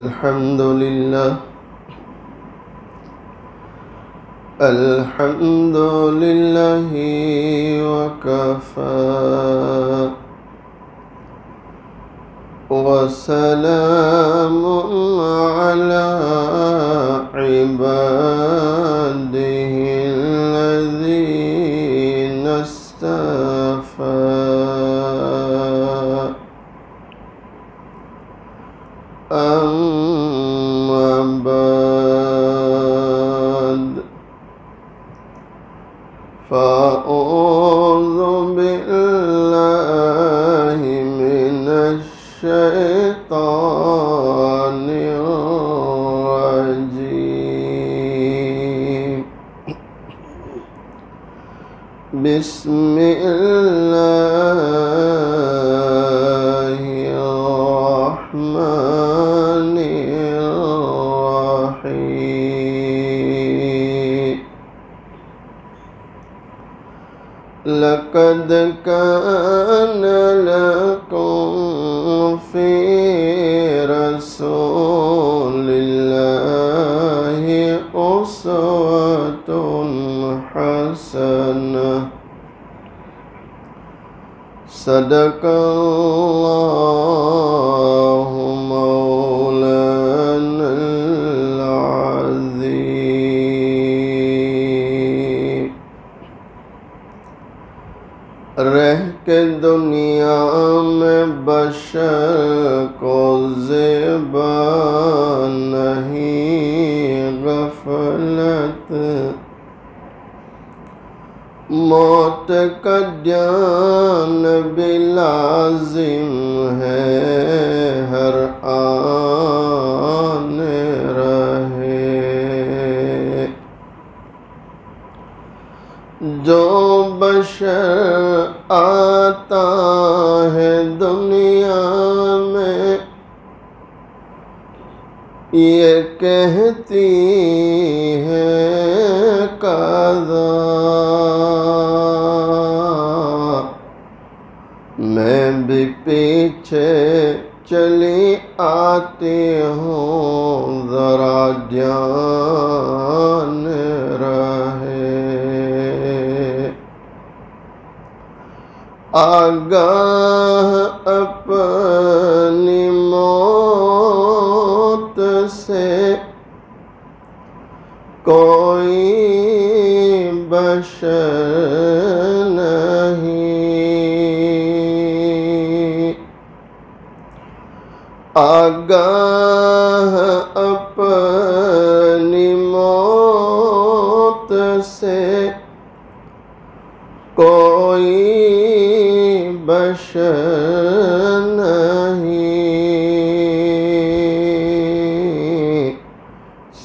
الحمد لله وكفى وسلام على عباده الذين اصطفى أما بعد فأعوذ بالله من الشيطان الرجيم بسم الله الرحمن الرحيم لقد كان لكم في رسول الله أسوة حسنة صدق الله مولانا العظيم رہ کے دنیا میں بشر کو زیبا نہیں غفلت موت کا جان بھی لازم ہے ہر آن رہے جو بشر آتا ہے دنیا میں یہ کہتی ہے قضا میں بھی پیچھے چلی آتی ہوں ذرا جان رہے آگاہ اپنی موت سے کوئی بشر نہیں آگاہ اپنی موت سے کوئی بشر نہیں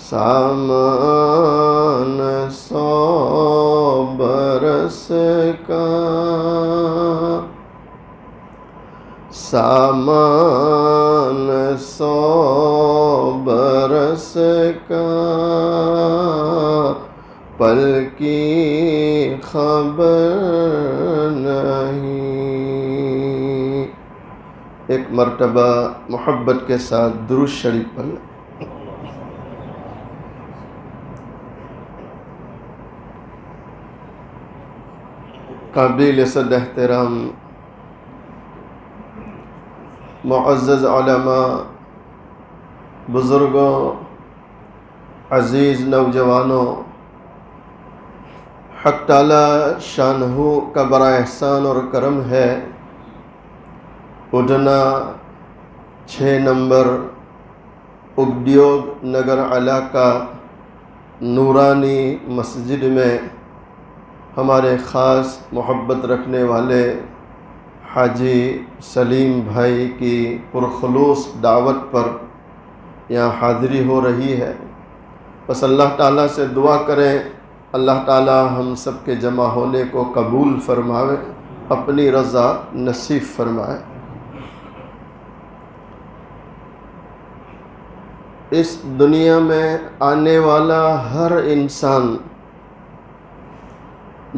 سامان 100 برس کا سامان 100 برس کا پل کی خبر نہیں ایک مرتبہ محبت کے ساتھ درود شریف پڑھنا قابل صد احترام معزز علماء بزرگوں عزیز نوجوانوں حق تعالی شانہ کا بڑا احسان اور کرم ہے اڈنا 6 نمبر اگڈیوگ نگر علاقہ نورانی مسجد میں ہمارے خاص محبت رکھنے والے حاجی سلیم بھائی کی پرخلوص دعوت پر یہاں حاضری ہو رہی ہے بس اللہ تعالیٰ سے دعا کریں اللہ تعالیٰ ہم سب کے جمع ہونے کو قبول فرمائے اپنی رضا نصیب فرمائے اس دنیا میں آنے والا ہر انسان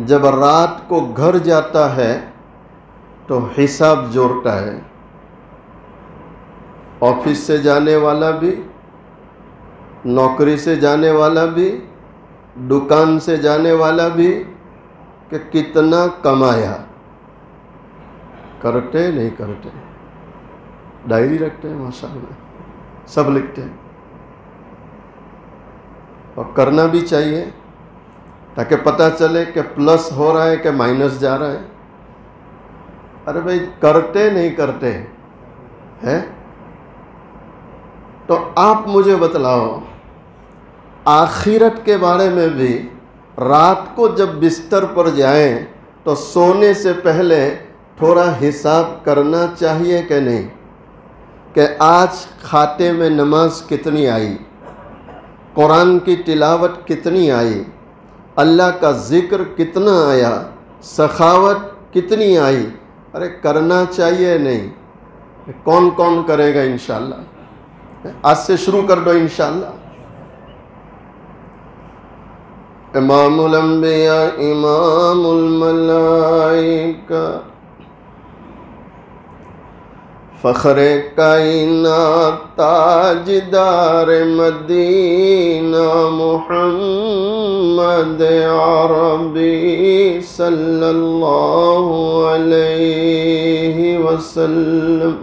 جب رات کو گھر جاتا ہے تو حساب جوڑتا ہے آفس سے جانے والا بھی، نوکری سے جانے والا بھی، دکان سے جانے والا بھی، کہ کتنا کمایا، کرتے نہیں کرتے؟ ڈائری رکھتے ہیں ماشاءاللہ، سب لکھتے ہیں، اور کرنا بھی چاہیے تاکہ پتہ چلے کہ پلس ہو رہا ہے کہ مائنس جا رہا ہے۔ ارے بھائی کرتے نہیں کرتے ہیں؟ تو آپ مجھے بتلاؤ، آخرت کے بارے میں بھی رات کو جب بستر پر جائیں تو سونے سے پہلے تھوڑا حساب کرنا چاہیے کہ نہیں، کہ آج کھاتے میں نماز کتنی آئی، قرآن کی تلاوت کتنی آئی، اللہ کا ذکر کتنا آیا، سخاوت کتنی آئی؟ ارے کرنا چاہیے نہیں؟ کون کون کرے گا انشاءاللہ؟ آج سے شروع کر دو انشاءاللہ۔ امام الانبیاء امام الملائکہ فخر کائنات تاجدار مدینہ محمد عربی صلی اللہ علیہ وسلم،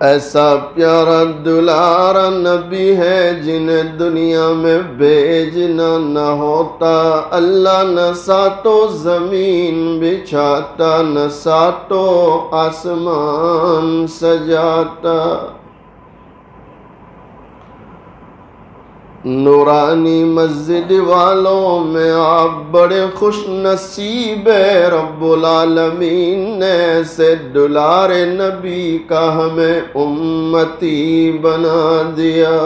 ایسا پیارا دلارا نبی ہے جنہیں دنیا میں بھیجنا نہ ہوتا، اللہ نہ ساتوں زمین بچھاتا، نہ ساتوں آسمان سجاتا۔ نورانی مسجد والوں میں آپ بڑے خوش نصیب ہیں، رب العالمین نے ایسے دلار نبی کا ہمیں امتی بنا دیا۔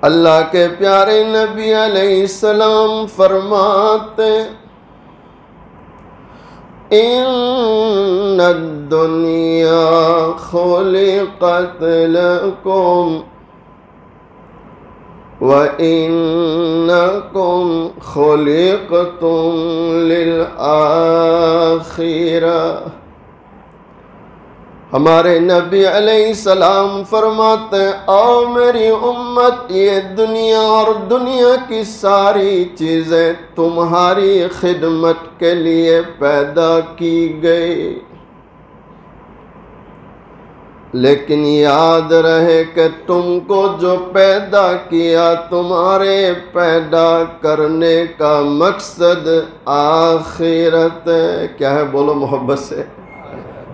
اللہ کے پیارے نبی علیہ السلام فرماتے ان الدنیا خلقت لکم وانکم خلقتم للآخرہ۔ ہمارے نبی علیہ السلام فرماتے ہیں او میری امت، یہ دنیا اور دنیا کی ساری چیزیں تمہاری خدمت کے لیے پیدا کی گئی، لیکن یاد رہے کہ تم کو جو پیدا کیا، تمہارے پیدا کرنے کا مقصد آخرت ہے۔ کیا ہے؟ بولو محبت سے۔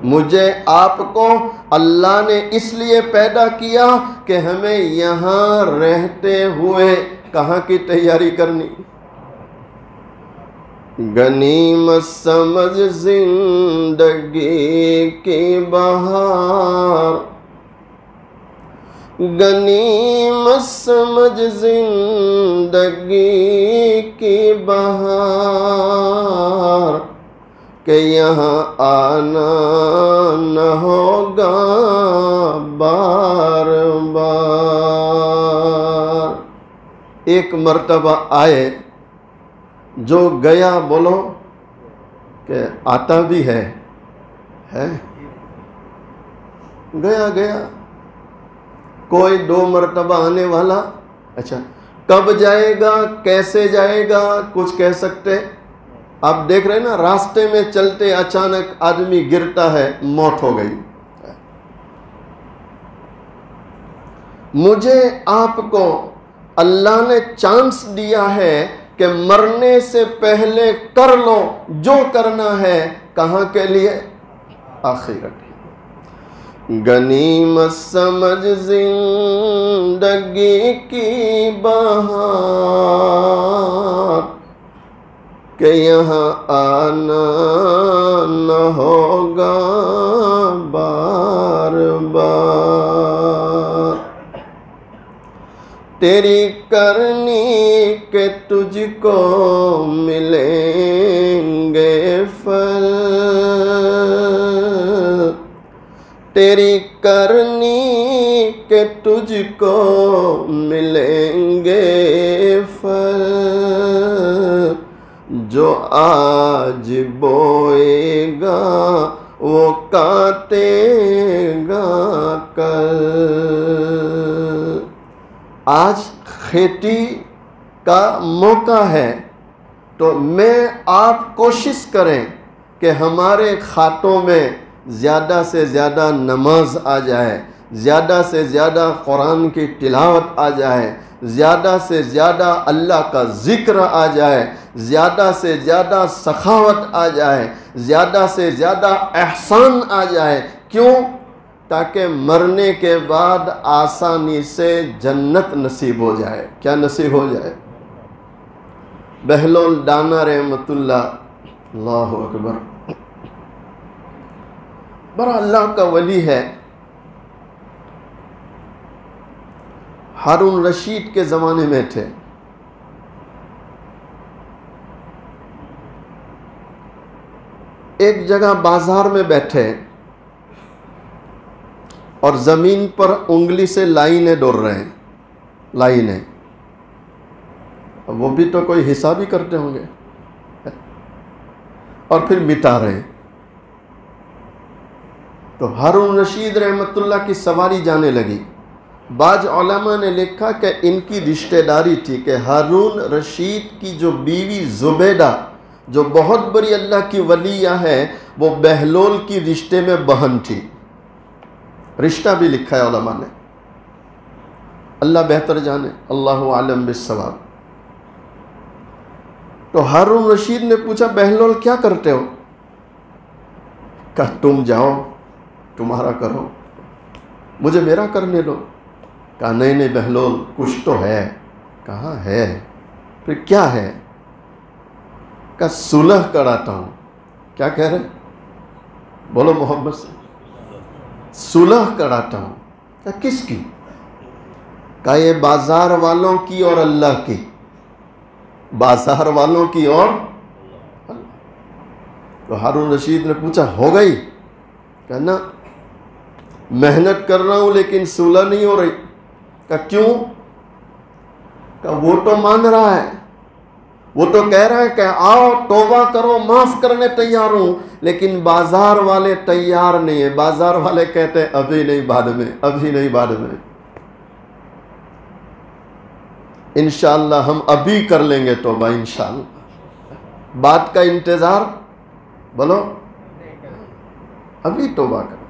مجھے آپ کو اللہ نے اس لیے پیدا کیا کہ ہمیں یہاں رہتے ہوئے کہاں کی تیاری کرنی؟ غنیمت سمجھ زندگی کی بہار، غنیمت سمجھ زندگی کی بہار، کہ یہاں آنا نہ ہوگا بار بار۔ ایک مرتبہ آئے جو گیا، بولو کہ آتا بھی ہے گیا۔ کوئی 2 مرتبہ آنے والا، اچھا کب جائے گا، کیسے جائے گا، کچھ کہہ سکتے؟ آپ دیکھ رہے ہیں نا، راستے میں چلتے اچانک آدمی گرتا ہے، موت ہو گئی۔ مجھے آپ کو اللہ نے چانس دیا ہے کہ مرنے سے پہلے کر لو جو کرنا ہے، کہاں کے لیے؟ آخرت۔ غنیمت سمجھ زندگی کی بہار، کہ یہاں آنا نہ ہوگا بار بار۔ تیری کرنی کہ تجھ کو ملیں گے پھل، تیری کرنی کہ تجھ کو ملیں گے پھل، جو آج بوئے گا وہ کاٹے گا کل۔ آج کھیتی کا موقع ہے تو میں آپ کوشش کریں کہ ہمارے کھاتوں میں زیادہ سے زیادہ نماز آ جائے، زیادہ سے زیادہ قرآن کی تلاوت آ جائے، زیادہ سے زیادہ اللہ کا ذکر آ جائے، زیادہ سے زیادہ سخاوت آ جائے، زیادہ سے زیادہ احسان آ جائے۔ کیوں؟ تاکہ مرنے کے بعد آسانی سے جنت نصیب ہو جائے۔ کیا نصیب ہو جائے؟ بہلول ڈانا رحمت اللہ اکبر بڑا اللہ کا ولی ہے۔ ہارون رشید کے زمانے میں تھے۔ ایک جگہ بازار میں بیٹھے اور زمین پر انگلی سے لائنیں ڈور رہے ہیں، لائنیں۔ وہ بھی تو کوئی حساب ہی کرتے ہوں گے، اور پھر مٹا رہے ہیں۔ تو ہارون رشید رحمت اللہ کی سواری جانے لگی۔ بعض علماء نے لکھا کہ ان کی رشتہ داری تھی کہ ہارون رشید کی جو بیوی زبیدہ، جو بہت بڑی اللہ کی ولیہ ہے، وہ بہلول کی رشتے میں بہن تھی۔ رشتہ بھی لکھا ہے علماء نے، اللہ بہتر جانے، اللہ عالم بالصواب۔ تو ہارون رشید نے پوچھا بہلول کیا کرتے ہو؟ کہا تم جاؤ، تمہارا کرو، مجھے میرا کرنے دو۔ کہا نہیں نہیں بہلول کچھ تو ہے۔ کہا ہے؟ پھر کیا ہے؟ کہا صلح کراتا ہوں۔ کیا کہہ رہے؟ بولو محبت سے۔ صلح کراتا ہوں۔ کہا کس کی؟ کہا یہ بازار والوں کی اور اللہ کی، بازار والوں کی اور اللہ۔ تو ہارون رشید نے پوچھا ہو گئی؟ کہا نا محنت کر رہا ہوں لیکن صلح نہیں ہو رہی۔ کہا کیوں؟ کہا وہ تو مان رہا ہے، وہ تو کہہ رہا ہے کہ آؤ توبہ کرو، معاف کرنے تیار ہوں، لیکن بازار والے تیار نہیں ہیں۔ بازار والے کہتے ہیں ابھی نہیں بعد میں، ابھی نہیں بعد میں، انشاءاللہ ہم ابھی کر لیں گے توبہ انشاءاللہ۔ بات کا انتظار، بولو ابھی توبہ کرو۔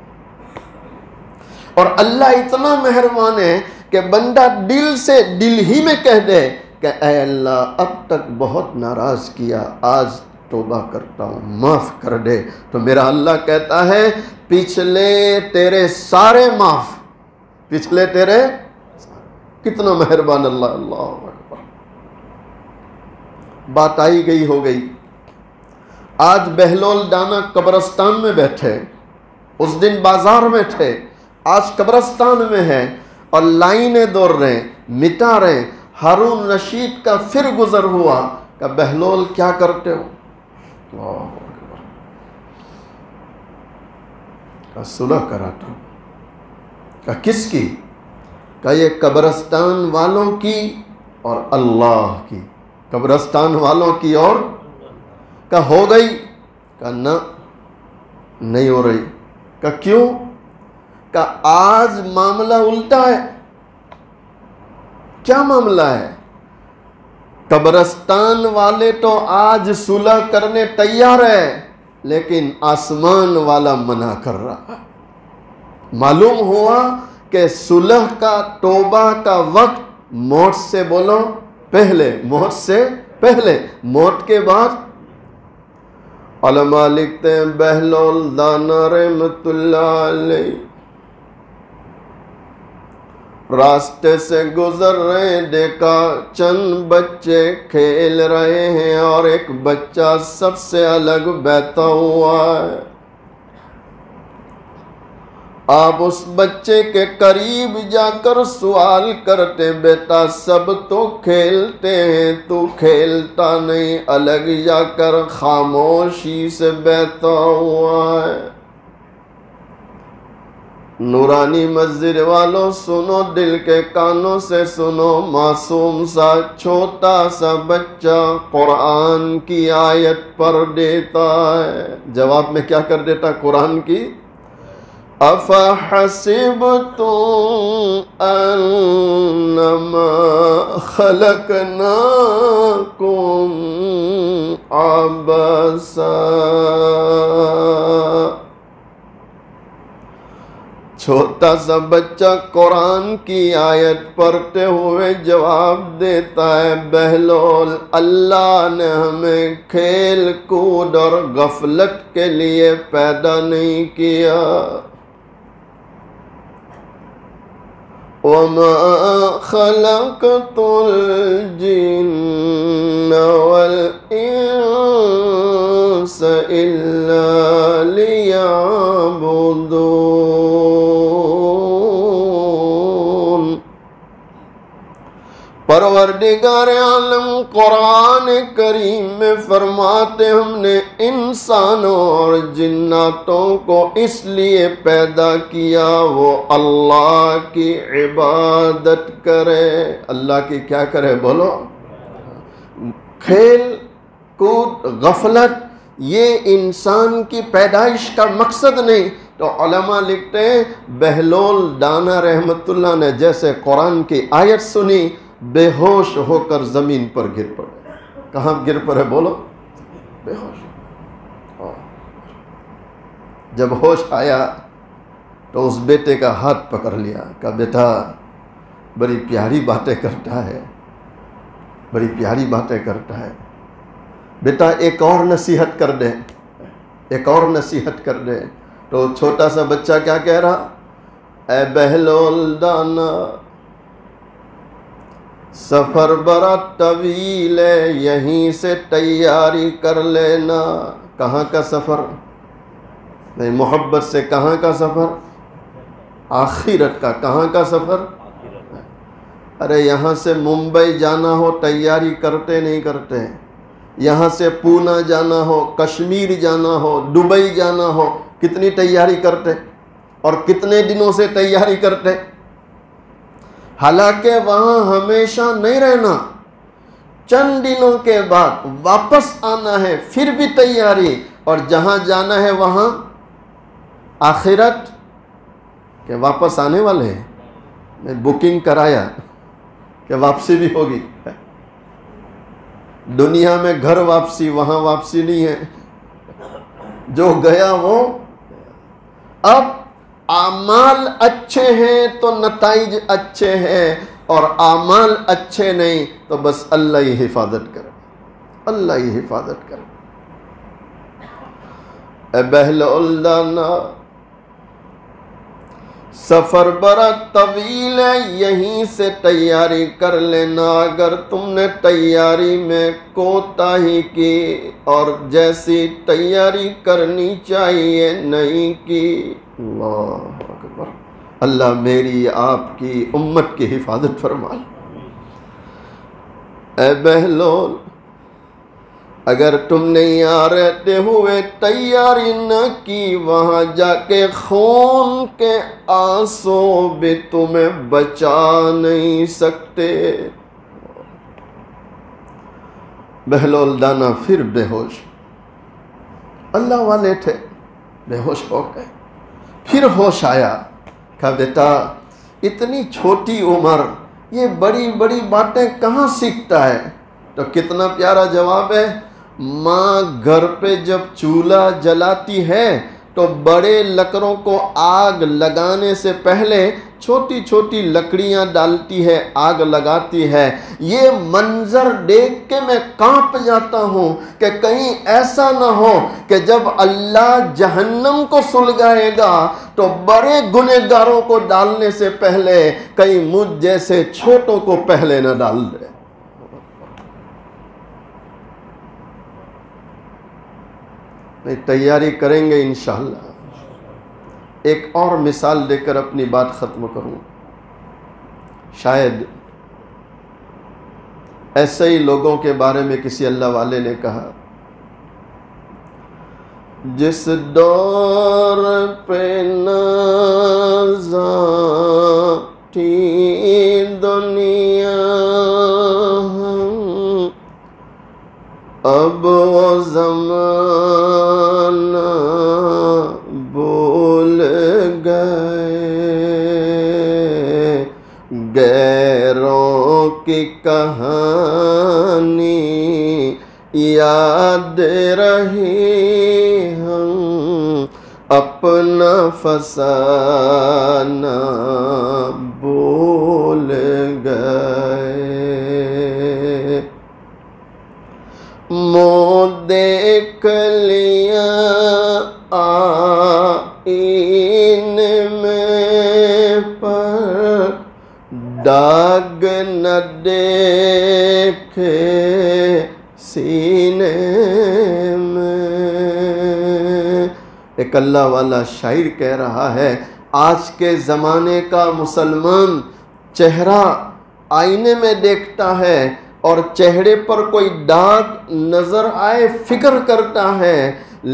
اور اللہ اتنا مہربان ہے کہ بندہ دل سے، دل ہی میں کہہ دے کہ اے اللہ اب تک بہت ناراض کیا، آج توبہ کرتا ہوں، معاف کر دے، تو میرا اللہ کہتا ہے پچھلے تیرے سارے معاف، پچھلے تیرے کتنا مہربان اللہ۔ اللہ اکبر۔ بات آئی گئی ہو گئی۔ آج بہلول ڈانا قبرستان میں بیٹھے، اس دن بازار میں تھے، آج قبرستان میں ہیں اور لائنیں دوڑ رہے ہیں، مٹا رہے ہیں۔ ہارون رشید کا پھر گزر ہوا کہ بہلول کیا کرتے ہو؟ اللہ اکبر۔ کہ صلح کراتا ہوں۔ کہ کس کی؟ کہ یہ قبرستان والوں کی اور اللہ کی، قبرستان والوں کی اور کہ ہو گئی؟ کہ نہ نہیں ہو رہی۔ کہ کیوں؟ کہ آج معاملہ الٹا ہے۔ کیا معاملہ ہے؟ قبرستان والے تو آج صلح کرنے تیار ہے، لیکن آسمان والا منع کر رہا ہے۔ معلوم ہوا کہ صلح کا، توبہ کا وقت موت سے، بولو پہلے، موت سے پہلے، موت کے بعد۔ علماء لکھتے ہیں بہلول دانا رحمت اللہ علیہ راستے سے گزر رہے ہیں، دیکھا چند بچے کھیل رہے ہیں اور ایک بچہ سب سے الگ بیٹھا ہوا ہے۔ آپ اس بچے کے قریب جا کر سوال کرتے، بیٹا سب تو کھیلتے ہیں، تو کھیلتا نہیں، الگ جا کر خاموشی سے بیٹھا ہوا ہے۔ نورانی مسجد والوں سنو، دل کے کانوں سے سنو، معصوم سا چھوٹا سا بچہ قرآن کی آیت پڑھ دیتا ہے، جواب میں کیا کر دیتا قرآن کی؟ أَفَحَسِبْتُمْ أَنَّمَا خَلَقْنَاكُمْ عَبَثًا۔ چھوٹا سا بچہ قرآن کی آیت پڑھتے ہوئے جواب دیتا ہے، بہلول، اللہ نے ہمیں کھیل کود اور غفلت کے لیے پیدا نہیں کیا۔ وَمَا خَلَقْتُ الْجِنَّ وَالْإِنسَ إِلَّا لِيَعْبُدُونَ۔ پروردگار عالم قرآن کریم میں فرماتے، ہم نے انسانوں اور جناتوں کو اس لیے پیدا کیا وہ اللہ کی عبادت کرے۔ اللہ کی کیا کرے؟ بولو۔ کھیل کود غفلت یہ انسان کی پیدائش کا مقصد نہیں۔ تو علماء لکھتے ہیں بہلول دانا رحمت اللہ نے جیسے قرآن کی آیت سنی، بے ہوش ہو کر زمین پر گر پڑے۔ کہاں گر پڑے؟ بولو۔ بے ہوش۔ جب ہوش آیا تو اس بیٹے کا ہاتھ پکڑ لیا، کہا بیٹا بڑی پیاری باتیں کرتا ہے، بڑی پیاری باتیں کرتا ہے، بیٹا ایک اور نصیحت کر دے، ایک اور نصیحت کر دے۔ تو چھوٹا سا بچہ کیا کہہ رہا؟ اے بہلول دانا، سفر بڑا طویل ہے، یہیں سے تیاری کر لینا۔ کہاں کا سفر؟ نہیں، محبت سے کہاں کا سفر؟ آخرت کا۔ کہاں کا سفر؟ ارے یہاں سے ممبئی جانا ہو تیاری کرتے نہیں کرتے؟ یہاں سے پونا جانا ہو، کشمیر جانا ہو، دبئی جانا ہو، کتنی تیاری کرتے اور کتنے دنوں سے تیاری کرتے؟ حالانکہ وہاں ہمیشہ نہیں رہنا، چند دنوں کے بعد واپس آنا ہے، پھر بھی تیاری، اور جہاں جانا ہے وہاں آخرت کہ واپس آنے والے ہیں۔ میں بکنگ کرایا کہ واپسی بھی ہوگی۔ دنیا میں گھر واپسی، وہاں واپسی نہیں ہے، جو گیا وہ۔ اب اعمال اچھے ہیں تو نتائج اچھے ہیں، اور اعمال اچھے نہیں تو بس اللہ ہی حفاظت کرے، اللہ ہی حفاظت کرے۔ اے بہلول دانا، سفر بڑا طویل ہے، یہیں سے تیاری کر لینا۔ اگر تم نے تیاری میں کوتاہی کی اور جیسی تیاری کرنی چاہیے نہیں کی، اللہ اکبر، اللہ میری آپ کی امت کی حفاظت فرمائے۔ اے بہلول، اگر تم نے یہاں رہتے ہوئے تیاری نہ کی، وہاں جا کے خون کے آنسو بھی تمہیں بچا نہیں سکتے۔ بہلول دانا پھر بے ہوش، اللہ والے تھے، بے ہوش ہو گئے۔ پھر ہوش آیا، کہا بیٹا اتنی چھوٹی عمر یہ بڑی بڑی باتیں کہاں سیکھتا ہے؟ تو کتنا پیارا جواب ہے۔ ماں گھر پہ جب چولہا جلاتی ہے تو بڑے لکڑوں کو آگ لگانے سے پہلے چھوٹی چھوٹی لکڑیاں ڈالتی ہے، آگ لگاتی ہے۔ یہ منظر دیکھ کے میں کانپ جاتا ہوں کہ کہیں ایسا نہ ہو کہ جب اللہ جہنم کو سلگائے گا تو بڑے گنہگاروں کو ڈالنے سے پہلے کہیں مجھ جیسے چھوٹوں کو پہلے نہ ڈال دے۔ تیاری کریں گے انشاءاللہ۔ ایک اور مثال دے کر اپنی بات ختم کروں۔ شاید ایسے ہی لوگوں کے بارے میں کسی اللہ والے نے کہا، جس دور پہ نہ کہانی یاد رہی، ہم اپنا فسانہ بھول گئے۔ منہ دیکھ لیا آئین میں پر داغ نہ دیکھے سینے میں۔ ایک اللہ والا شاعر کہہ رہا ہے، آج کے زمانے کا مسلمان چہرہ آئینے میں دیکھتا ہے اور چہرے پر کوئی داغ نظر آئے فکر کرتا ہے،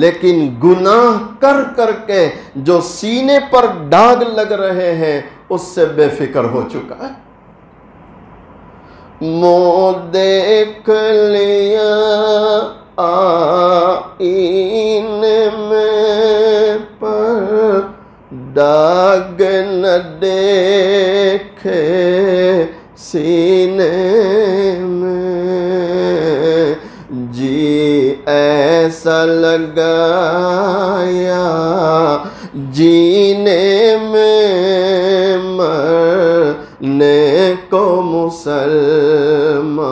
لیکن گناہ کر کر کے جو سینے پر داغ لگ رہے ہیں اس سے بے فکر ہو چکا ہے۔ منہ دیکھ لیا آئین میں پر داغ نہ دیکھے سینے میں، جی ایسا لگایا جینے میں مرنے کو مسلمان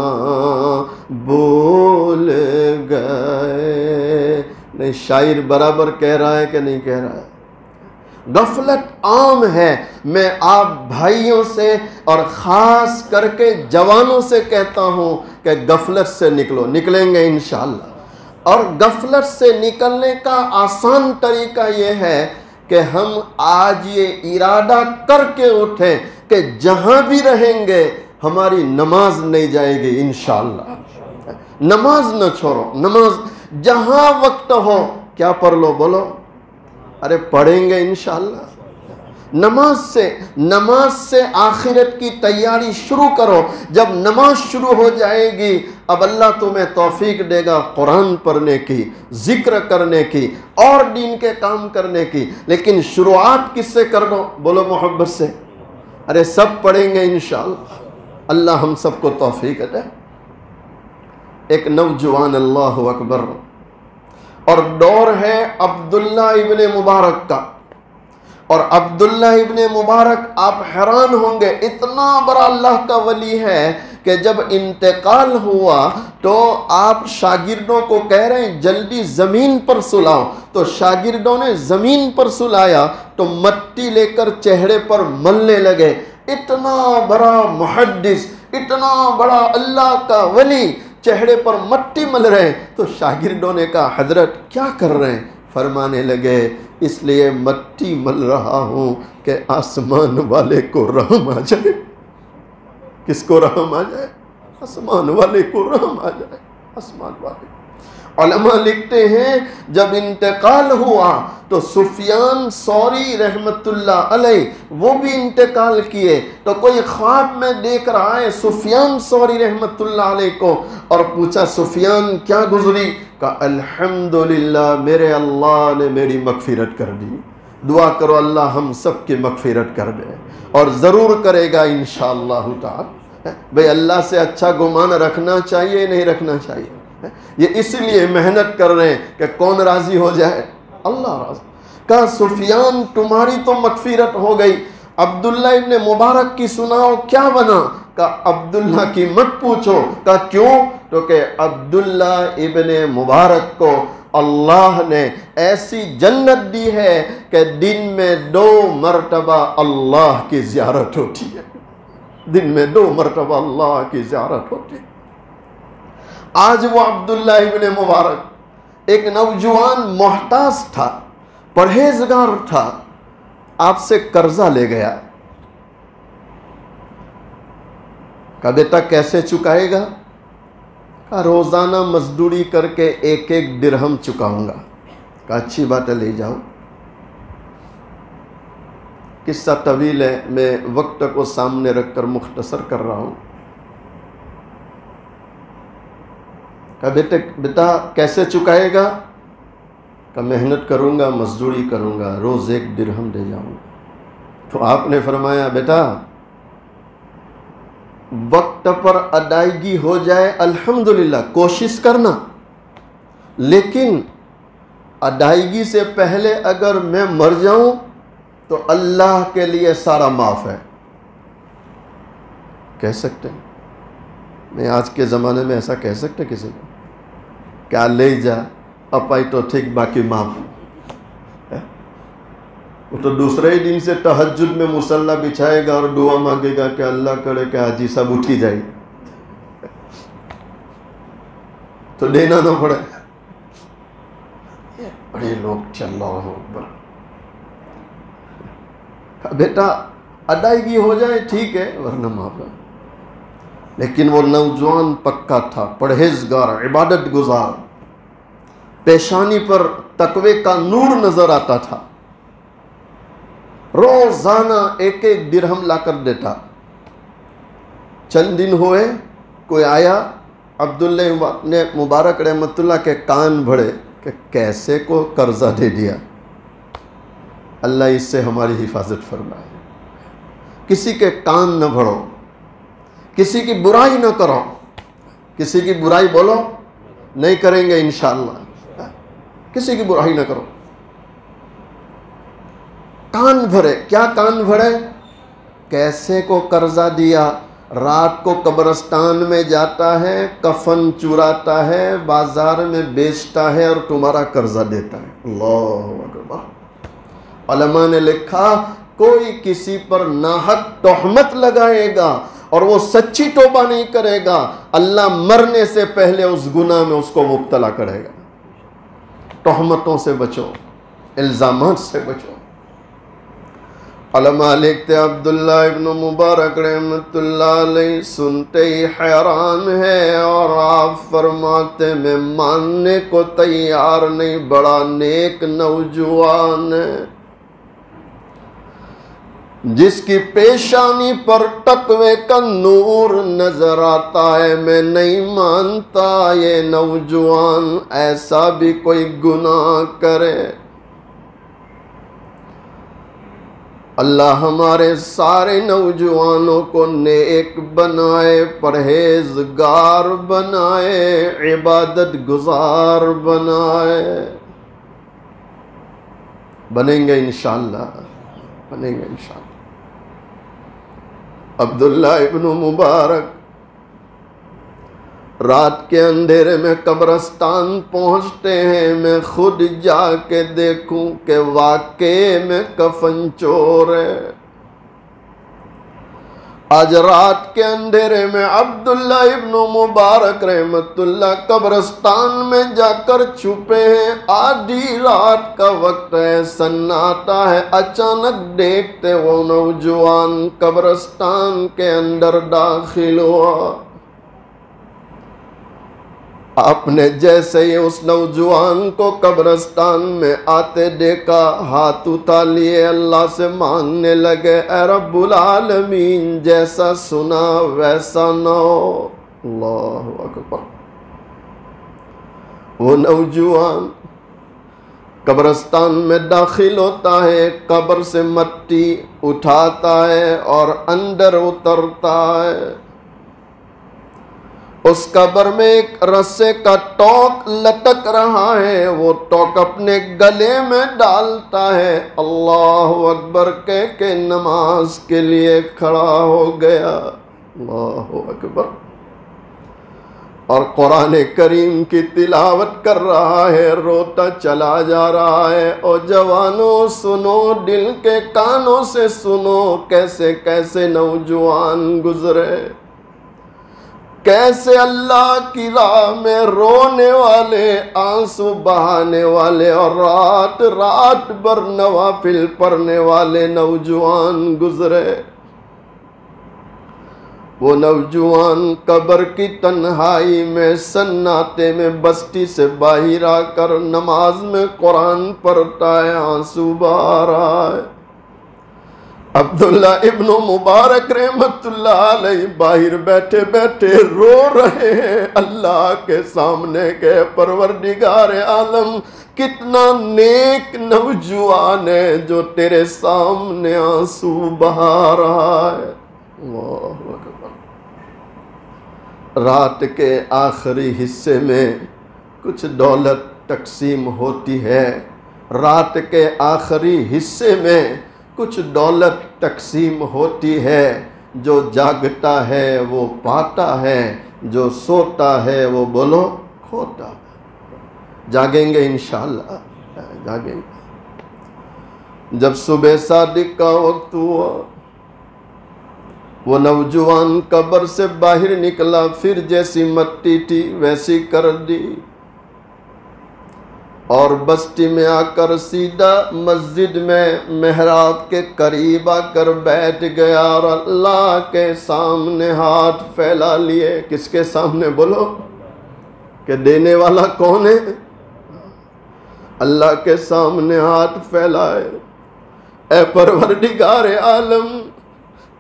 بھول گئے۔ نہیں، شاعر برابر کہہ رہا ہے کہ نہیں کہہ رہا ہے؟ غفلت عام ہے۔ میں آپ بھائیوں سے اور خاص کر کے جوانوں سے کہتا ہوں کہ غفلت سے نکلو، نکلیں گے انشاءاللہ۔ اور غفلت سے نکلنے کا آسان طریقہ یہ ہے کہ ہم آج یہ ارادہ کر کے اٹھیں کہ جہاں بھی رہیں گے ہماری نماز نہیں جائے گی انشاءاللہ۔ نماز نہ چھوڑو، نماز جہاں وقت ہو کیا پڑھ لو، بولو، ارے پڑھیں گے انشاءاللہ۔ نماز سے آخرت کی تیاری شروع کرو۔ جب نماز شروع ہو جائے گی اب اللہ تمہیں توفیق دے گا قرآن پڑھنے کی، ذکر کرنے کی اور دین کے کام کرنے کی۔ لیکن شروعات کس سے کر دو، بولو محبت سے، ارے سب پڑھیں گے انشاءاللہ، اللہ ہم سب کو توفیق دے۔ ایک نوجوان، اللہ اکبر، اور دور ہے عبداللہ ابن مبارک کا، اور عبداللہ ابن مبارک آپ حیران ہوں گے، اتنا بڑا اللہ کا ولی ہے کہ جب انتقال ہوا تو آپ شاگردوں کو کہہ رہے ہیں جلدی زمین پر سلاؤ، تو شاگردوں نے زمین پر سلایا تو مٹی لے کر چہرے پر ملنے لگے۔ اتنا بڑا محدث، اتنا بڑا اللہ کا ولی چہرے پر مٹی مل رہے ہیں، تو شاگردوں نے کہا حضرت کیا کر رہے ہیں؟ فرمانے لگے اس لیے مٹی مل رہا ہوں کہ آسمان والے کو رحم آ جائے۔ کس کو رحم آ جائے؟ آسمان والے کو رحم آ جائے، آسمان والے۔ علماء لکھتے ہیں جب انتقال ہوا تو سفیان ثوری رحمت اللہ علیہ وہ بھی انتقال کیے، تو کوئی خواب میں دیکھ رہا ہے سفیان ثوری رحمت اللہ علیہ کو، اور پوچھا سفیان کیا گزری؟ کہا الحمدللہ میرے اللہ نے میری مغفرت کر دی۔ دعا کرو اللہ ہم سب کی مغفرت کر دے، اور ضرور کرے گا انشاءاللہ تعالی۔ بھئی اللہ سے اچھا گمان رکھنا چاہیے نہیں رکھنا چاہیے؟ یہ اس لیے محنت کر رہے ہیں کہ کون راضی ہو جائے؟ اللہ راضی۔ کہا سفیان تمہاری تو مغفرت ہو گئی، عبداللہ ابن مبارک کی سناؤ کیا بنا؟ کہا عبداللہ کی مت پوچھو۔ کہا کیوں؟ تو کہ عبداللہ ابن مبارک کو اللہ نے ایسی جنت دی ہے کہ دن میں 2 مرتبہ اللہ کی زیارت ہوتی ہے، دن میں 2 مرتبہ اللہ کی زیارت ہوتی ہے۔ آج وہ عبداللہ ابن مبارک ایک نوجوان محتاج تھا، پرہیزگار تھا، آپ سے قرضہ لے گیا۔ کہا بیٹا کیسے چکائے گا؟ کہا روزانہ مزدوری کر کے 1 درہم چکاؤں گا۔ کہا اچھی بات ہے لے جاؤ۔ قصہ طویل ہے، میں وقت کو سامنے رکھ کر مختصر کر رہا ہوں۔ کہا بیٹا کیسے چکائے گا؟ کہا محنت کروں گا، مزدوری کروں گا، روز 1 درہم دے جاؤں گا۔ تو آپ نے فرمایا بیٹا وقت پر ادائیگی ہو جائے الحمدللہ، کوشش کرنا، لیکن ادائیگی سے پہلے اگر میں مر جاؤں تو اللہ کے لیے سارا معاف ہے. کہہ سکتے ہیں؟ میں آج کے زمانے میں ایسا کہہ سکتے کسی کو؟ کیا لے جا اپائی تو ٹھیک باقی معاف. وہ تو دوسرے ہی دن سے تہجد میں مصلی بچھائے گا اور دعا مانگے گا کہ اللہ کرے کہ حاجی سب اٹھی جائے تو دینا نہ پڑے. بڑے لوگ اللہ اکبر. بیٹا ادائیگی ہو جائے ٹھیک ہے ورنہ معاف ہے. لیکن وہ نوجوان پکا تھا، پرہیزگار، عبادت گزار، پیشانی پر تقوی کا نور نظر آتا تھا، روزانہ ایک ایک درہم لا کر دیتا. چند دن ہوئے کوئی آیا، عبداللہ نے مبارک رحمت اللہ کے کان بھرے کہ کیسے کو قرضہ دے دیا. اللہ اس سے ہماری حفاظت فرمائے. کسی کے کان نہ بھرو، کسی کی برائی نہ کرو. کسی کی برائی بولو نہیں کریں گے انشاءاللہ. کسی کی برائی نہ کرو. کان بھرے. کیا کان بھرے؟ کیسے کو قرضہ دیا. رات کو قبرستان میں جاتا ہے، کفن چراتا ہے، بازار میں بیچتا ہے اور تمہارا قرضہ دیتا ہے. اللہ اکبر. علماء نے لکھا کوئی کسی پر ناحق تہمت لگائے گا اور وہ سچی توبہ نہیں کرے گا، اللہ مرنے سے پہلے اس گناہ میں اس کو مبتلا کرے گا. تہمتوں سے بچو، الزامات سے بچو. علماء لکھتے عبداللہ ابن مبارک رحمت اللہ علیہ سنتے ہی حیران ہے اور آپ فرماتے میں ماننے کو تیار نہیں، بڑا نیک نوجوان ہے جس کی پیشانی پر تقوی کا نور نظر آتا ہے. میں نہیں مانتا یہ نوجوان ایسا بھی کوئی گناہ کرے. اللہ ہمارے سارے نوجوانوں کو نیک بنائے، پرہیزگار بنائے، عبادت گزار بنائے. بنیں گے انشاءاللہ، بنیں گے انشاءاللہ. عبداللہ ابن مبارک رات کے اندھیرے میں قبرستان پہنچتے ہیں. میں خود جا کے دیکھوں کہ واقعے میں کفن چور ہے. آج رات کے اندھیرے میں عبداللہ ابن مبارک رحمت اللہ قبرستان میں جا کر چھپے ہیں. آدھی رات کا وقت ہے، سناٹا ہے. اچانک دیکھتے وہ نوجوان قبرستان کے اندر داخل ہوا. آپ نے جیسے ہی اس نوجوان کو قبرستان میں آتے دیکھا، ہاتھ اٹھا لیے اللہ سے مانگنے لگے، اے رب العالمین جیسا سنا ویسا نہ ہو. اللہ اکبر. وہ نوجوان قبرستان میں داخل ہوتا ہے، قبر سے مٹی اٹھاتا ہے اور اندر اترتا ہے. اس قبر میں ایک رسے کا ٹوک لٹک رہا ہے، وہ ٹوک اپنے گلے میں ڈالتا ہے. اللہ اکبر کہہ کے نماز کے لیے کھڑا ہو گیا. اللہ اکبر. اور قرآن کریم کی تلاوت کر رہا ہے، روتا چلا جا رہا ہے. او جوانوں سنو، دل کے کانوں سے سنو، کیسے کیسے نوجوان گزرے، کیسے اللہ کی راہ میں رونے والے، آنسو بہانے والے اور رات رات بھر نوافل پڑھنے والے نوجوان گزرے. وہ نوجوان قبر کی تنہائی میں سناٹے میں بستی سے باہر آ کر نماز میں قرآن پڑھتا ہے، آنسو بہا رہا ہے. عبداللہ ابن مبارک رحمت اللہ علیہ باہر بیٹھے بیٹھے رو رہے ہیں اللہ کے سامنے کہ پروردگار عالم کتنا نیک نوجوان ہے جو تیرے سامنے آنسو بہا رہا ہے. اللہ اکبر. رات کے آخری حصے میں کچھ دولت تقسیم ہوتی ہے، رات کے آخری حصے میں کچھ دولت تقسیم ہوتی ہے، جو جاگتا ہے وہ پاتا ہے، جو سوتا ہے وہ بولو کھوتا ہے۔ جاگیں گے انشاءاللہ، جاگیں گے۔ جب صبح صادق کا وقت ہوا، وہ نوجوان قبر سے باہر نکلا، پھر جیسی مٹی تھی ویسی کر دی، اور بستی میں آ کر سیدھا مسجد میں محراب کے قریب آ کر بیٹھ گیا، اور اللہ کے سامنے ہاتھ پھیلا لیے۔ کس کے سامنے بولو؟ کہ دینے والا کون ہے؟ اللہ کے سامنے ہاتھ پھیلائے۔ اے پروردگار عالم،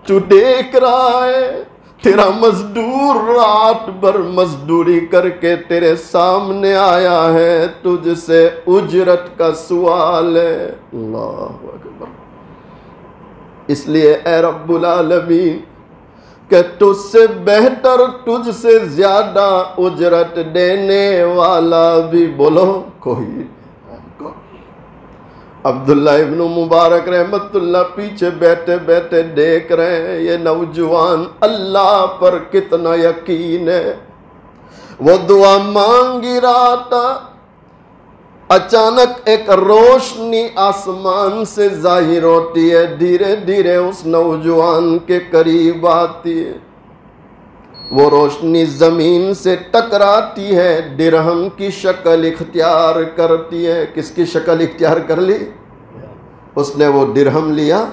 تو دیکھ رہا ہے تیرا مزدور رات بھر مزدوری کر کے تیرے سامنے آیا ہے، تجھ سے اجرت کا سوال ہے۔ اللہ اکبر۔ اس لیے اے رب العالمین کہ تجھ سے بہتر، تجھ سے زیادہ اجرت دینے والا بھی بولو کوئی۔ عبداللہ ابن مبارک رحمت اللہ پیچھے بیٹھے بیٹھے دیکھ رہے ہیں یہ نوجوان اللہ پر کتنا یقین ہے۔ وہ دعا مانگ ہی رہا تھا، اچانک ایک روشنی آسمان سے ظاہر ہوتی ہے، دھیرے دھیرے اس نوجوان کے قریب آتی ہے۔ وہ روشنی زمین سے ٹکراتی ہے، درہم کی شکل اختیار کرتی ہے۔ کس کی شکل اختیار کر لی؟ اس نے وہ درہم لیا،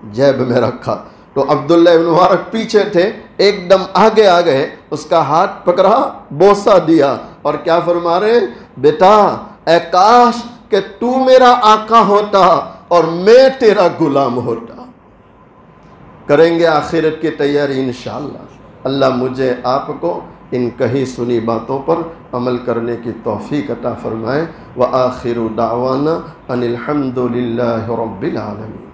جیب میں رکھا۔ تو عبداللہ ابن مبارک پیچھے تھے، ایک دم آگے آ گئے، اس کا ہاتھ پکڑا، بوسہ دیا، اور کیا فرما رہے ہیں؟ بیٹا اے کاش کہ تو میرا آقا ہوتا اور میں تیرا غلام ہوتا۔ کریں گے آخرت کی تیاری انشاءاللہ۔ اللہ مجھے آپ کو ان کہی سنی باتوں پر عمل کرنے کی توفیق عطا فرمائے۔ وآخر دعوانا ان الحمد للہ رب العالمین۔